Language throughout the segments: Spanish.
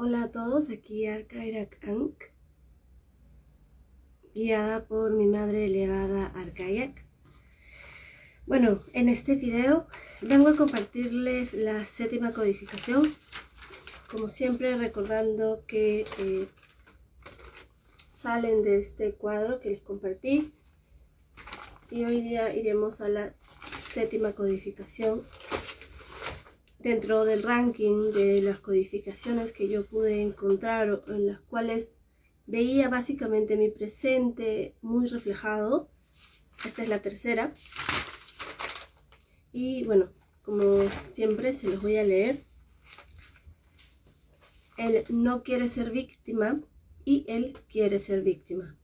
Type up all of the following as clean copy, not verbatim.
Hola a todos, aquí Arkairak Ankh, guiada por mi madre elevada Arkayak. Bueno, en este video vengo a compartirles la séptima codificación, como siempre recordando que salen de este cuadro que les compartí, y hoy día iremos a la séptima codificación dentro del ranking de las codificaciones que yo pude encontrar, en las cuales veía básicamente mi presente muy reflejado. Esta es la tercera. Y bueno, como siempre se los voy a leer. Él no quiere ser víctima y él quiere ser víctima.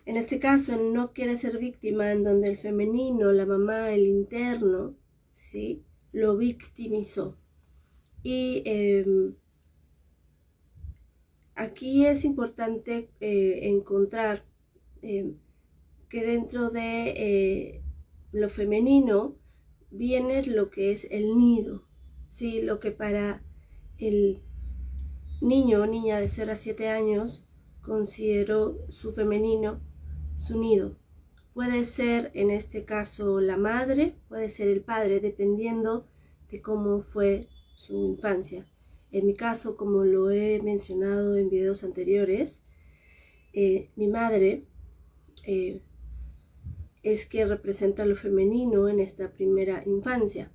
En este caso, él no quiere ser víctima, en donde el femenino, la mamá, el interno, ¿sí?, lo victimizó. Y aquí es importante encontrar que dentro de lo femenino viene lo que es el nido, ¿sí? Lo que para el niño o niña de 0 a 7 años consideró su femenino, su nido. Puede ser en este caso la madre, puede ser el padre, dependiendo de cómo fue su infancia. En mi caso, como lo he mencionado en videos anteriores, mi madre es que representa lo femenino en esta primera infancia,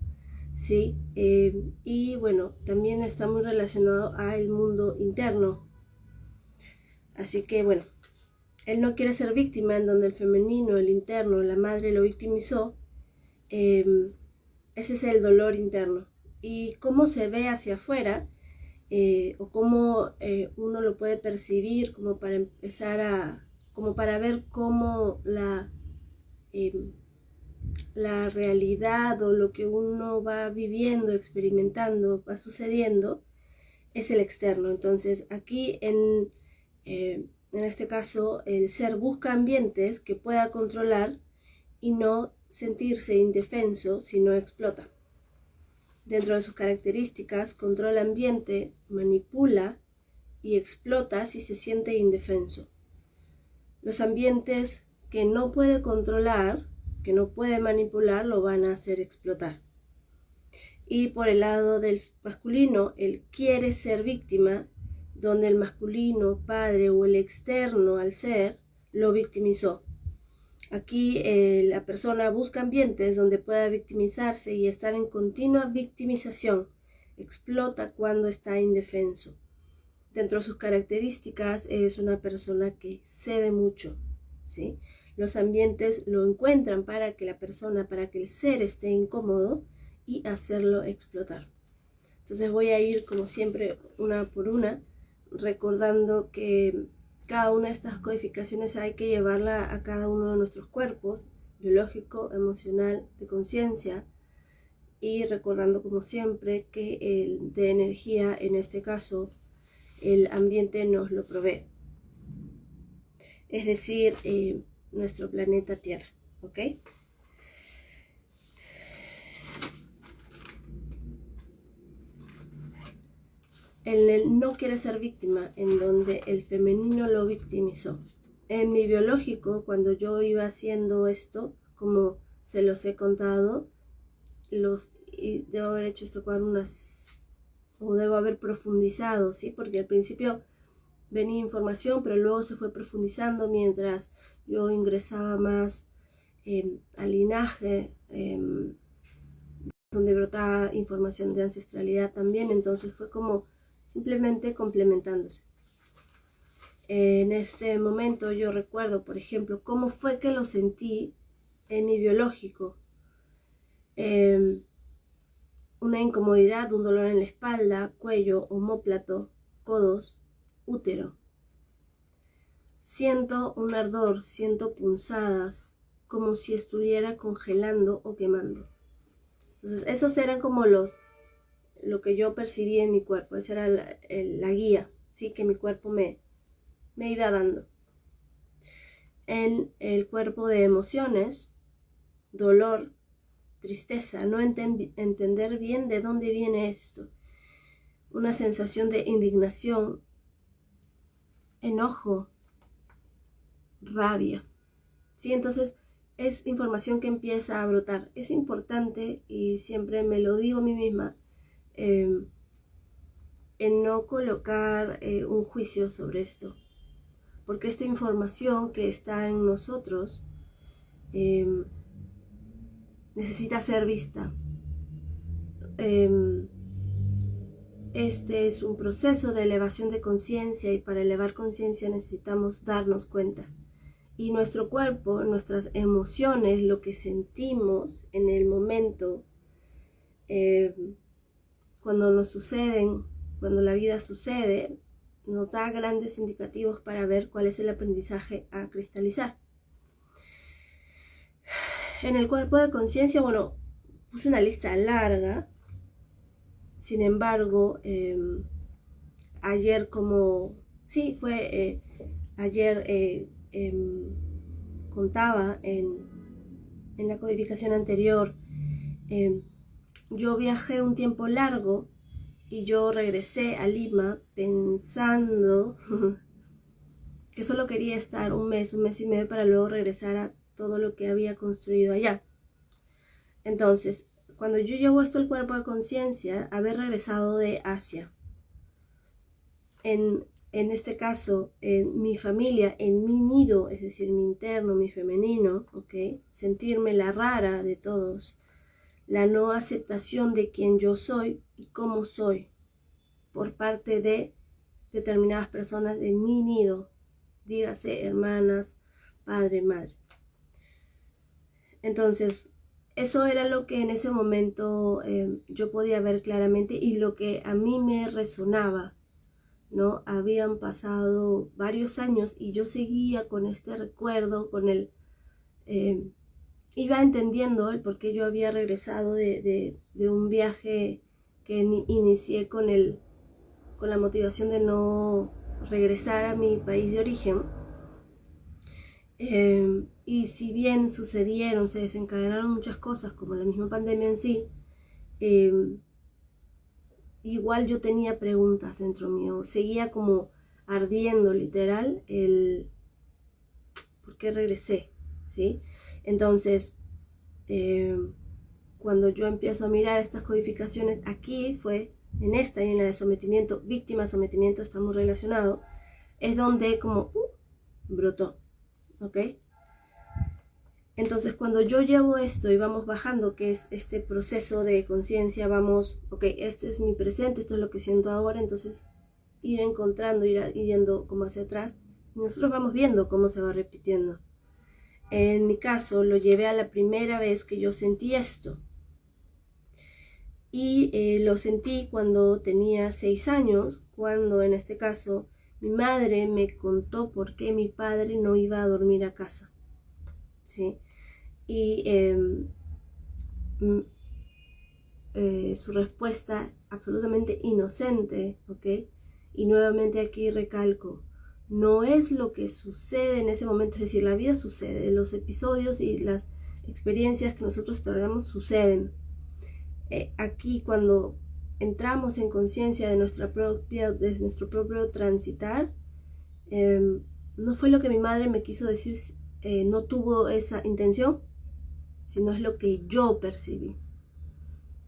¿sí? Y bueno, también está muy relacionado al mundo interno. Así que bueno, él no quiere ser víctima, en donde el femenino, el interno, la madre lo victimizó. Ese es el dolor interno. Y cómo se ve hacia afuera, o cómo uno lo puede percibir, como para empezar como para ver cómo la realidad o lo que uno va viviendo, experimentando, va sucediendo, es el externo. Entonces aquí en este caso el ser busca ambientes que pueda controlar y no sentirse indefenso si no explota. Dentro de sus características, controla ambiente, manipula y explota si se siente indefenso. Los ambientes que no puede controlar, que no puede manipular, lo van a hacer explotar. Y por el lado del masculino, él quiere ser víctima, donde el masculino, padre o el externo al ser, lo victimizó. Aquí la persona busca ambientes donde pueda victimizarse y estar en continua victimización. Explota cuando está indefenso. Dentro de sus características es una persona que cede mucho, ¿sí? Los ambientes lo encuentran para que la persona, para que el ser esté incómodo y hacerlo explotar. Entonces voy a ir como siempre una por una, recordando que cada una de estas codificaciones hay que llevarla a cada uno de nuestros cuerpos, biológico, emocional, de conciencia, y recordando como siempre que el de energía, en este caso, el ambiente nos lo provee. Es decir, nuestro planeta Tierra, ¿ok? Él no quiere ser víctima, en donde el femenino lo victimizó. En mi biológico, cuando yo iba haciendo esto, como se los he contado, debo haber hecho esto con o debo haber profundizado, ¿sí? Porque al principio venía información, pero luego se fue profundizando mientras yo ingresaba más al linaje, donde brotaba información de ancestralidad también. Entonces fue como simplemente complementándose. En ese momento yo recuerdo, por ejemplo, cómo fue que lo sentí en mi biológico. Una incomodidad, un dolor en la espalda, cuello, omóplato, codos, útero. Siento un ardor, siento punzadas, como si estuviera congelando o quemando. Entonces esos eran como lo que yo percibía en mi cuerpo. Esa era la guía, ¿sí?, que mi cuerpo me iba dando. En el cuerpo de emociones, dolor, tristeza, no entender bien de dónde viene esto. una sensación de indignación, enojo, rabia. ¿Sí? Entonces es información que empieza a brotar. Es importante, y siempre me lo digo a mí misma, en no colocar un juicio sobre esto, porque esta información que está en nosotros necesita ser vista. Este es un proceso de elevación de conciencia, y para elevar conciencia necesitamos darnos cuenta. Y nuestro cuerpo, nuestras emociones, lo que sentimos en el momento, cuando nos suceden, cuando la vida sucede, nos da grandes indicativos para ver cuál es el aprendizaje a cristalizar. En el cuerpo de conciencia, bueno, puse una lista larga. Sin embargo, ayer ayer contaba en la codificación anterior, yo viajé un tiempo largo y yo regresé a Lima pensando que solo quería estar un mes y medio para luego regresar a todo lo que había construido allá. Entonces, cuando yo llevo esto al cuerpo de conciencia, haber regresado de Asia, en este caso, en mi familia, en mi nido, es decir, mi interno, mi femenino, ¿okay? Sentirme la rara de todos, la no aceptación de quien yo soy y cómo soy por parte de determinadas personas en mi nido, dígase hermanas, padre, madre. Entonces, eso era lo que en ese momento yo podía ver claramente, y lo que a mí me resonaba, ¿no? Habían pasado varios años y yo seguía con este recuerdo, con el... iba entendiendo el por qué yo había regresado de un viaje que inicié con la motivación de no regresar a mi país de origen. Y si bien se desencadenaron muchas cosas, como la misma pandemia en sí, igual yo tenía preguntas dentro mío, seguía como ardiendo literal el por qué regresé, ¿sí? Entonces, cuando yo empiezo a mirar estas codificaciones, aquí fue, en esta y en la de sometimiento, víctima, sometimiento, está muy relacionado, es donde como brotó, ¿ok? Entonces, cuando yo llevo esto y vamos bajando, que es este proceso de conciencia, vamos, ok, este es mi presente, esto es lo que siento ahora, entonces ir encontrando, ir yendo como hacia atrás, y nosotros vamos viendo cómo se va repitiendo. En mi caso, lo llevé a la primera vez que yo sentí esto, y lo sentí cuando tenía 6 años, cuando en este caso mi madre me contó por qué mi padre no iba a dormir a casa, ¿sí? Y su respuesta absolutamente inocente, ¿ok? Y nuevamente aquí recalco, no es lo que sucede en ese momento, es decir, la vida sucede, los episodios y las experiencias que nosotros tratamos suceden. Aquí cuando entramos en conciencia de nuestro propio transitar, no fue lo que mi madre me quiso decir, no tuvo esa intención, sino es lo que yo percibí,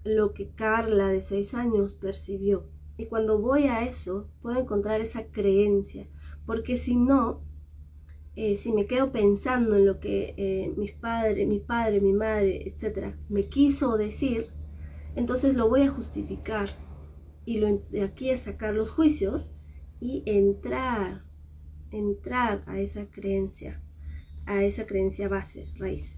lo que Carla de 6 años percibió. Y cuando voy a eso, puedo encontrar esa creencia, porque si no, si me quedo pensando en lo que mi padre, mi madre, etc., me quiso decir, entonces lo voy a justificar. Y de aquí es sacar los juicios y entrar a esa creencia base, raíz.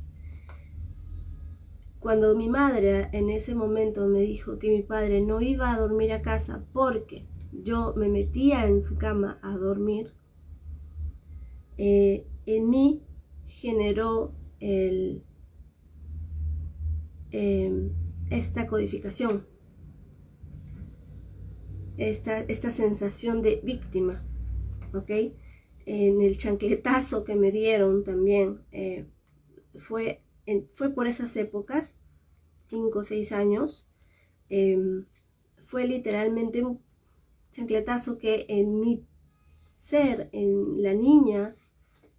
Cuando mi madre en ese momento me dijo que mi padre no iba a dormir a casa porque yo me metía en su cama a dormir, en mí generó esta codificación, esta sensación de víctima, ¿ok? En el chancletazo que me dieron también, fue por esas épocas, 5 o 6 años, fue literalmente chancletazo que en mi ser, en la niña,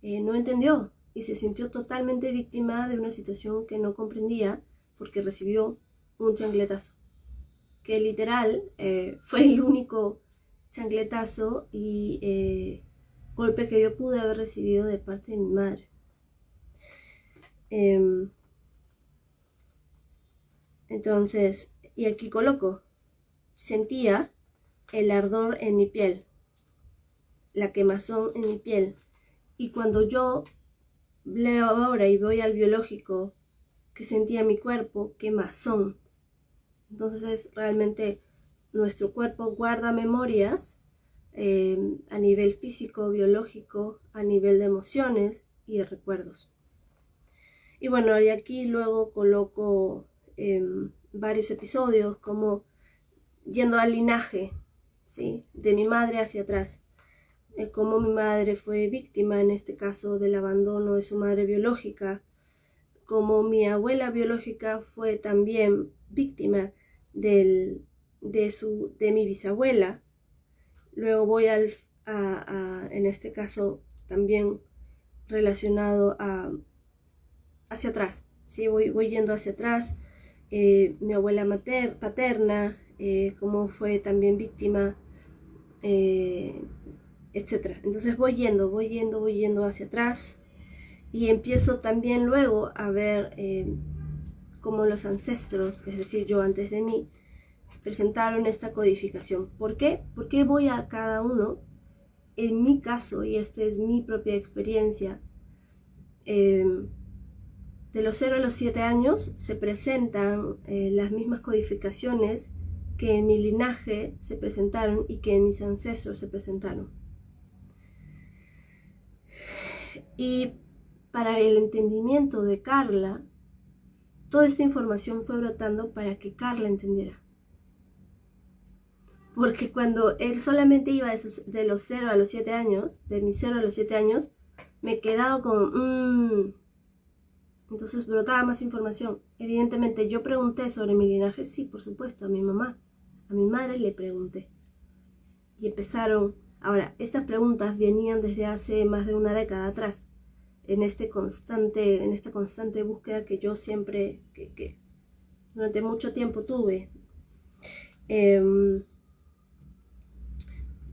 no entendió y se sintió totalmente víctima de una situación que no comprendía porque recibió un chancletazo, que literal fue el único chancletazo y golpe que yo pude haber recibido de parte de mi madre. Entonces, y aquí coloco, sentía el ardor en mi piel, la quemazón en mi piel. Y cuando yo leo ahora y voy al biológico, que sentía mi cuerpo, quemazón. Entonces, realmente nuestro cuerpo guarda memorias a nivel físico, biológico, a nivel de emociones y de recuerdos. Y bueno, y aquí luego coloco varios episodios como yendo al linaje, ¿sí?, de mi madre hacia atrás. Cómo mi madre fue víctima, en este caso, del abandono de su madre biológica, como mi abuela biológica fue también víctima de mi bisabuela. Luego voy en este caso también relacionado hacia atrás, ¿sí? Voy yendo hacia atrás, mi abuela paterna, cómo fue también víctima, etc. Entonces voy yendo hacia atrás y empiezo también luego a ver cómo los ancestros, es decir, yo antes de mí, presentaron esta codificación. ¿Por qué? Porque voy a cada uno, en mi caso, y esta es mi propia experiencia, de los 0 a los 7 años se presentan las mismas codificaciones que en mi linaje se presentaron y que en mis ancestros se presentaron. Y para el entendimiento de Carla, toda esta información fue brotando para que Carla entendiera. Porque cuando él solamente iba de los 0 a los 7 años, de mis 0 a los 7 años, me quedaba como... Entonces brotaba más información. Evidentemente yo pregunté sobre mi linaje, sí, por supuesto, a mi mamá. A mi madre le pregunté. Y empezaron... Ahora, estas preguntas venían desde hace más de una década atrás. En esta constante búsqueda que yo siempre, que durante mucho tiempo tuve.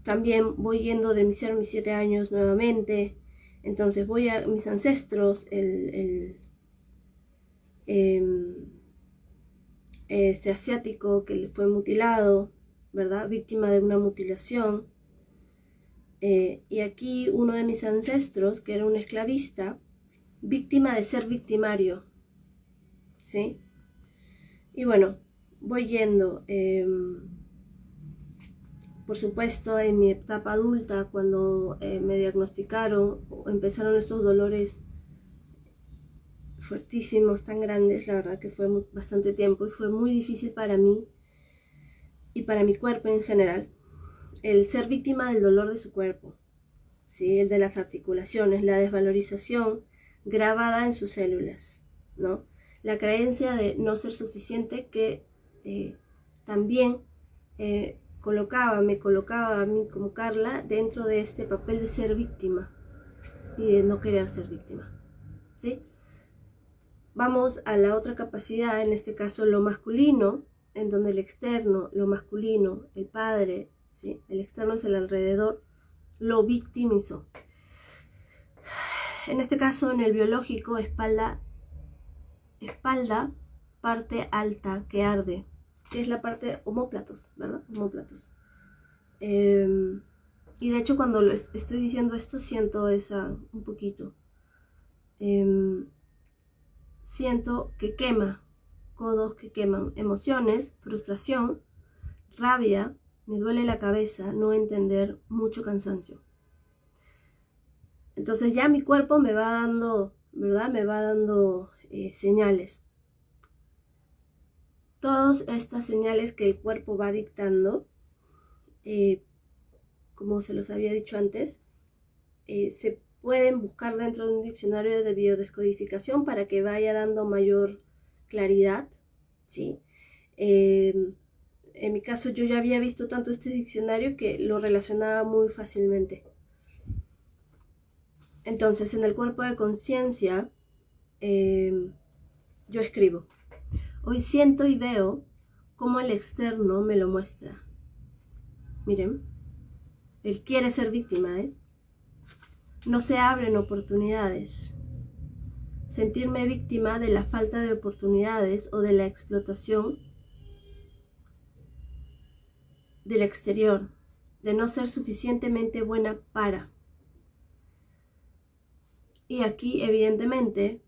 También voy yendo de mis 0 a mis 7 años nuevamente. Entonces voy a mis ancestros, este asiático que le fue mutilado, ¿verdad? Víctima de una mutilación. Y aquí uno de mis ancestros, que era un esclavista, víctima de ser victimario, ¿sí? Y bueno, voy yendo. Por supuesto, en mi etapa adulta, cuando me diagnosticaron, empezaron estos dolores fuertísimos, tan grandes, la verdad que fue bastante tiempo y fue muy difícil para mí y para mi cuerpo en general, el ser víctima del dolor de su cuerpo, ¿sí? El de las articulaciones, la desvalorización grabada en sus células, ¿no? La creencia de no ser suficiente que también me colocaba a mí como Carla dentro de este papel de ser víctima y de no querer ser víctima, ¿sí? Vamos a la otra capacidad, en este caso lo masculino, en donde el externo, lo masculino, el padre, ¿sí? El externo es el alrededor, lo victimizó. En este caso, en el biológico, espalda, parte alta que arde, que es la parte omóplatos, ¿verdad? Omóplatos. Y de hecho, cuando estoy diciendo esto, siento un poquito. Siento que quema, codos que queman, emociones, frustración, rabia, me duele la cabeza, no entender, mucho cansancio. Entonces ya mi cuerpo me va dando, ¿verdad? Me va dando señales. Todas estas señales que el cuerpo va dictando, como se los había dicho antes, se pueden buscar dentro de un diccionario de biodescodificación para que vaya dando mayor claridad, ¿sí? En mi caso yo ya había visto tanto este diccionario que lo relacionaba muy fácilmente. Entonces, en el cuerpo de conciencia, yo escribo: hoy siento y veo cómo el externo me lo muestra. Miren, él quiere ser víctima, ¿eh? No se abren oportunidades. Sentirme víctima de la falta de oportunidades o de la explotación del exterior, de no ser suficientemente buena para. Y aquí, evidentemente,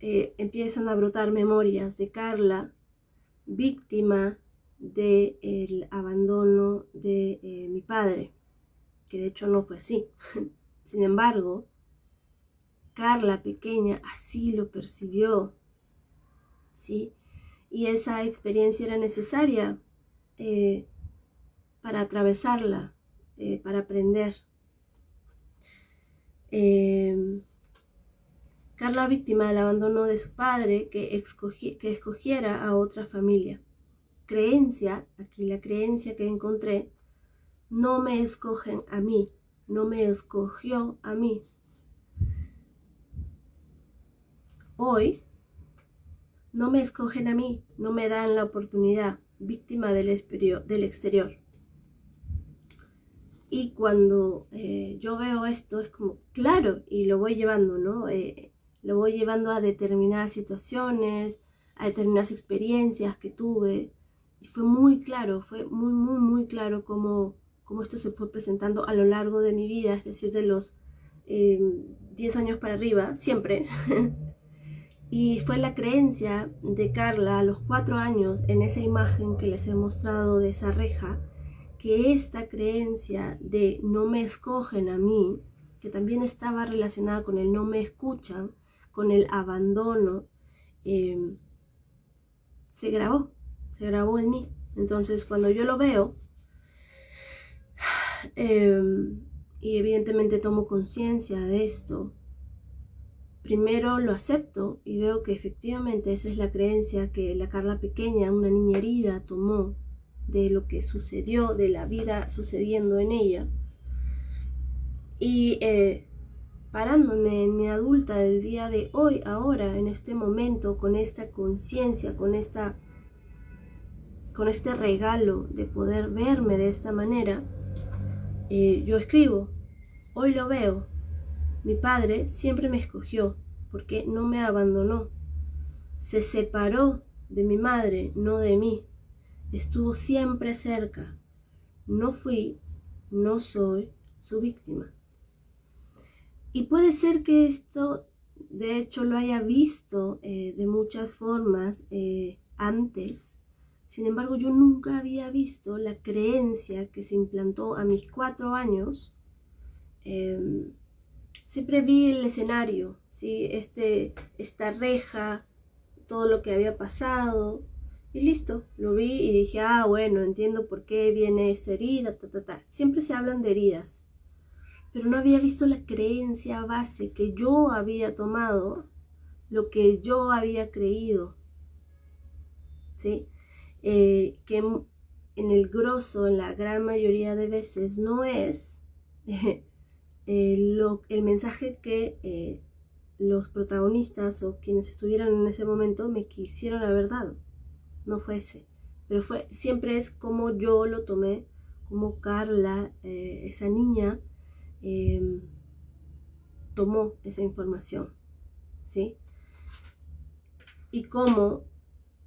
empiezan a brotar memorias de Carla, víctima del abandono de mi padre, que de hecho no fue así. Sin embargo, Carla pequeña así lo percibió, ¿sí? Y esa experiencia era necesaria para atravesarla, para aprender. Carla víctima del abandono de su padre, que escogiera a otra familia. Creencia, aquí la creencia que encontré: no me escogen a mí, no me escogió a mí. Hoy no me escogen a mí, no me dan la oportunidad, víctima del exterior. Y cuando yo veo esto es como, claro, y lo voy llevando, ¿no? Lo voy llevando a determinadas situaciones, a determinadas experiencias que tuve. Y fue muy claro, fue muy claro cómo esto se fue presentando a lo largo de mi vida, es decir, de los 10 años para arriba, siempre. Y fue la creencia de Carla a los 4 años, en esa imagen que les he mostrado de esa reja, que esta creencia de no me escogen a mí, que también estaba relacionada con el no me escuchan, con el abandono, se grabó en mí. Entonces, cuando yo lo veo, y evidentemente tomo conciencia de esto, primero lo acepto y veo que efectivamente esa es la creencia que la Carla pequeña, una niña herida, tomó de lo que sucedió, de la vida sucediendo en ella. Y parándome en mi adulta del día de hoy, ahora, en este momento, con esta conciencia, con este regalo de poder verme de esta manera, yo escribo: hoy lo veo, mi padre siempre me escogió porque no me abandonó, se separó de mi madre, no de mí, estuvo siempre cerca, no fui, no soy su víctima. Y puede ser que esto, de hecho, lo haya visto de muchas formas antes. Sin embargo, yo nunca había visto la creencia que se implantó a mis 4 años. Siempre vi el escenario, ¿sí? Esta reja, todo lo que había pasado, y listo, lo vi y dije: ah, bueno, entiendo por qué viene esta herida, Siempre se hablan de heridas, pero no había visto la creencia base que yo había tomado, lo que yo había creído, ¿sí? Que en el grosso, en la gran mayoría de veces, no es el mensaje que los protagonistas o quienes estuvieran en ese momento me quisieron haber dado. No fue ese, pero siempre es como yo lo tomé, como Carla, esa niña, tomó esa información, ¿sí? Y cómo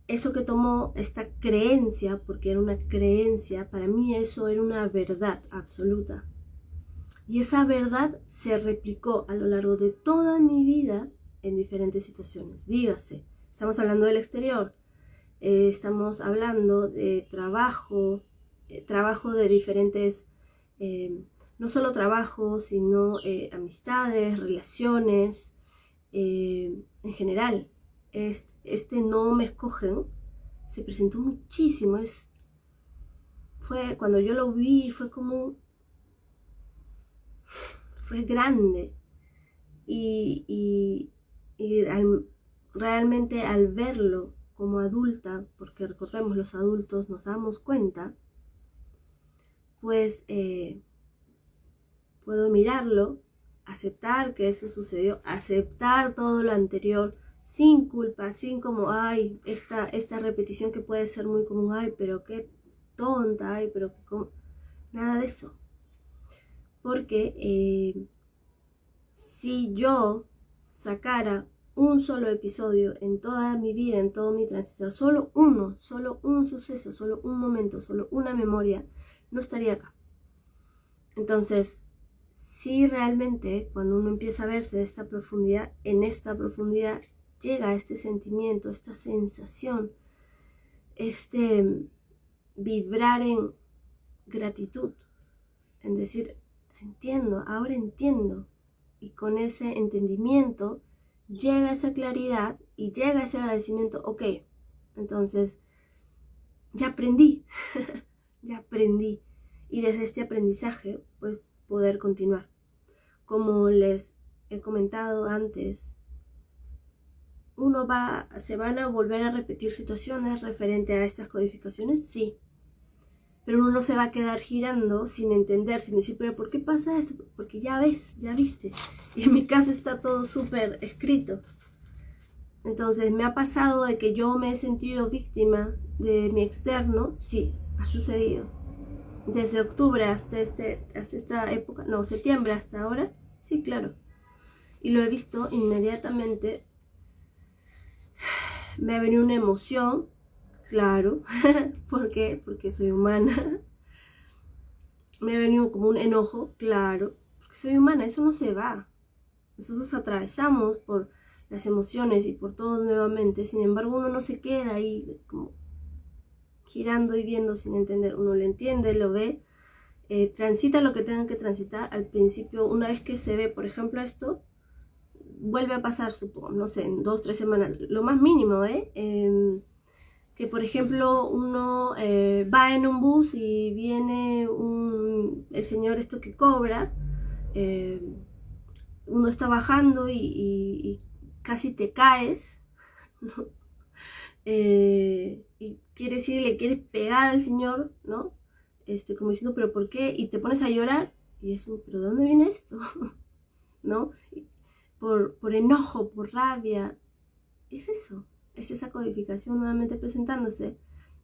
eso que tomó, esta creencia, porque era una creencia, para mí eso era una verdad absoluta. Y esa verdad se replicó a lo largo de toda mi vida en diferentes situaciones. Dígase, estamos hablando del exterior, estamos hablando de trabajo de diferentes, no solo trabajo, sino amistades, relaciones, en general. Este no me escogen se presentó muchísimo. Fue cuando yo lo vi, fue grande. Y realmente al verlo como adulta, porque recordemos, los adultos nos damos cuenta, pues puedo mirarlo, aceptar que eso sucedió, aceptar todo lo anterior sin culpa, sin como, ay, esta repetición que puede ser muy común, ay, pero qué tonta, ay, pero qué nada de eso. Porque si yo sacara un solo episodio en toda mi vida, en todo mi tránsito, solo uno, solo un suceso, solo un momento, solo una memoria, no estaría acá. Entonces, si realmente cuando uno empieza a verse de esta profundidad, en esta profundidad llega este sentimiento, esta sensación, este vibrar en gratitud, en decir, entiendo, ahora entiendo. Y con ese entendimiento llega esa claridad y llega ese agradecimiento, ok, entonces ya aprendí, ya aprendí. Y desde este aprendizaje, pues poder continuar. Como les he comentado antes, se van a volver a repetir situaciones referente a estas codificaciones, sí. Pero uno no se va a quedar girando sin entender, sin decir, pero ¿por qué pasa esto? Porque ya ves, ya viste. Y en mi caso está todo súper escrito. Entonces, ¿me ha pasado de que yo me he sentido víctima de mi externo? Sí, ha sucedido. Desde octubre hasta esta época, no, septiembre hasta ahora, sí, claro. Y lo he visto inmediatamente. Me ha venido una emoción, claro. ¿Por qué? Porque soy humana. Me ha venido como un enojo, claro. Porque soy humana, eso no se va. Nosotros atravesamos por las emociones y por todo nuevamente. Sin embargo, uno no se queda ahí como girando y viendo sin entender. Uno lo entiende, lo ve, transita lo que tengan que transitar. Al principio, una vez que se ve, por ejemplo, esto, vuelve a pasar, supongo, no sé, en 2 o 3 semanas, lo más mínimo, que por ejemplo uno va en un bus y viene el señor esto que cobra, uno está bajando y casi te caes, ¿no? Y le quieres pegar al señor, ¿no? Como diciendo, ¿pero por qué? Y te pones a llorar, y es ¿pero de dónde viene esto? ¿No? Por enojo, por rabia, es eso, es esa codificación nuevamente presentándose.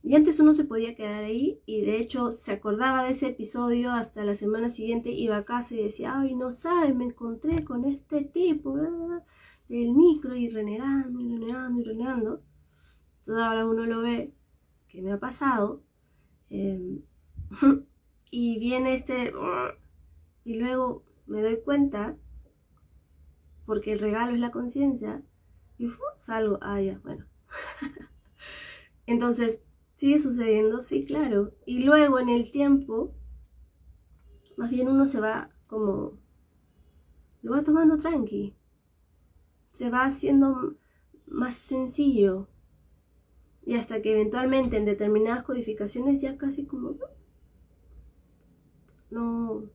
Y antes uno se podía quedar ahí y de hecho se acordaba de ese episodio hasta la semana siguiente, iba a casa y decía, ay, no sabes, me encontré con este tipo, bla, bla, bla, del micro, y renegando, y renegando, y renegando. Entonces ahora uno lo ve, que me ha pasado, y viene y luego me doy cuenta, porque el regalo es la conciencia, y salgo, ya, bueno. Entonces, ¿sigue sucediendo? Sí, claro. Y luego en el tiempo, más bien uno se va como, lo va tomando tranqui. Se va haciendo más sencillo. Y hasta que eventualmente en determinadas codificaciones ya casi como no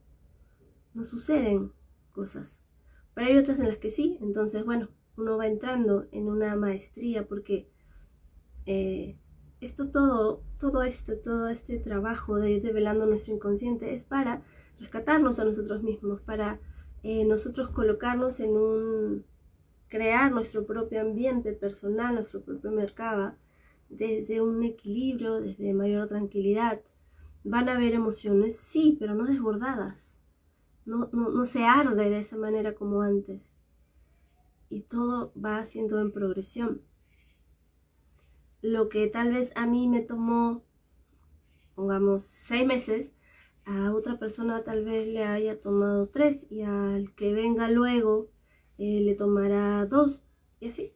suceden cosas. Pero hay otras en las que sí. Entonces, bueno, uno va entrando en una maestría porque todo este trabajo de ir develando nuestro inconsciente es para rescatarnos a nosotros mismos, para nosotros colocarnos crear nuestro propio ambiente personal, nuestro propio mercado, desde un equilibrio, desde mayor tranquilidad. Van a haber emociones, sí, pero no desbordadas. No se arde de esa manera como antes. Y todo va siendo en progresión. Lo que tal vez a mí me tomó, pongamos, 6 meses, a otra persona tal vez le haya tomado 3 y al que venga luego le tomará 2 y así.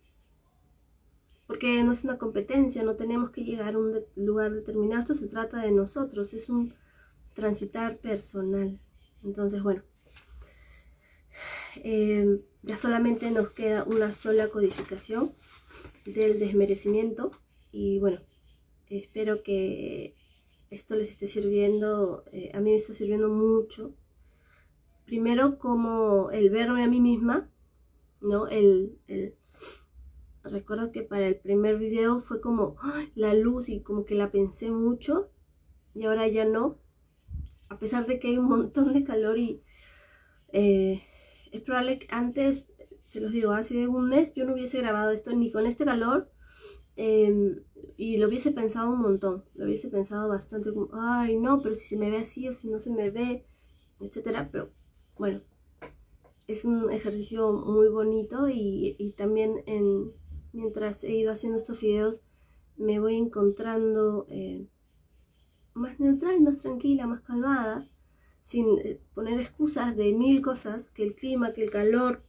Porque no es una competencia, no tenemos que llegar a un lugar determinado, esto se trata de nosotros, es un transitar personal. Entonces, bueno, ya solamente nos queda una sola codificación del desmerecimiento y bueno, espero que esto les esté sirviendo, a mí me está sirviendo mucho. Primero como el verme a mí misma, ¿no? El recuerdo que para el primer video fue como ¡ay! La luz y como que la pensé mucho y ahora ya no, a pesar de que hay un montón de calor y es probable que antes, se los digo, hace un mes yo no hubiese grabado esto ni con este calor. Y lo hubiese pensado un montón, lo hubiese pensado bastante como, ay no, pero si se me ve así o si no se me ve, etcétera. Pero bueno, es un ejercicio muy bonito y también mientras he ido haciendo estos videos me voy encontrando más neutral, más tranquila, más calmada, sin poner excusas de mil cosas, que el clima, que el calor,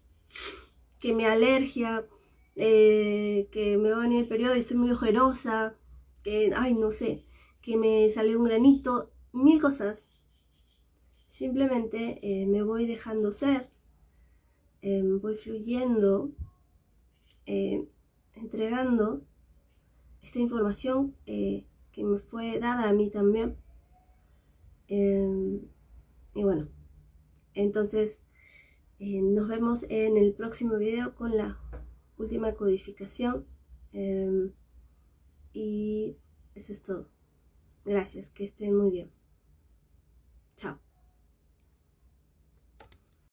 que mi alergia, que me va a venir el periodo y estoy muy ojerosa, que, ay, no sé, que me salió un granito, mil cosas. Simplemente me voy dejando ser, voy fluyendo, entregando esta información que me fue dada a mí también. Y bueno, entonces nos vemos en el próximo video con la última codificación. Y eso es todo. Gracias, que estén muy bien. Chao.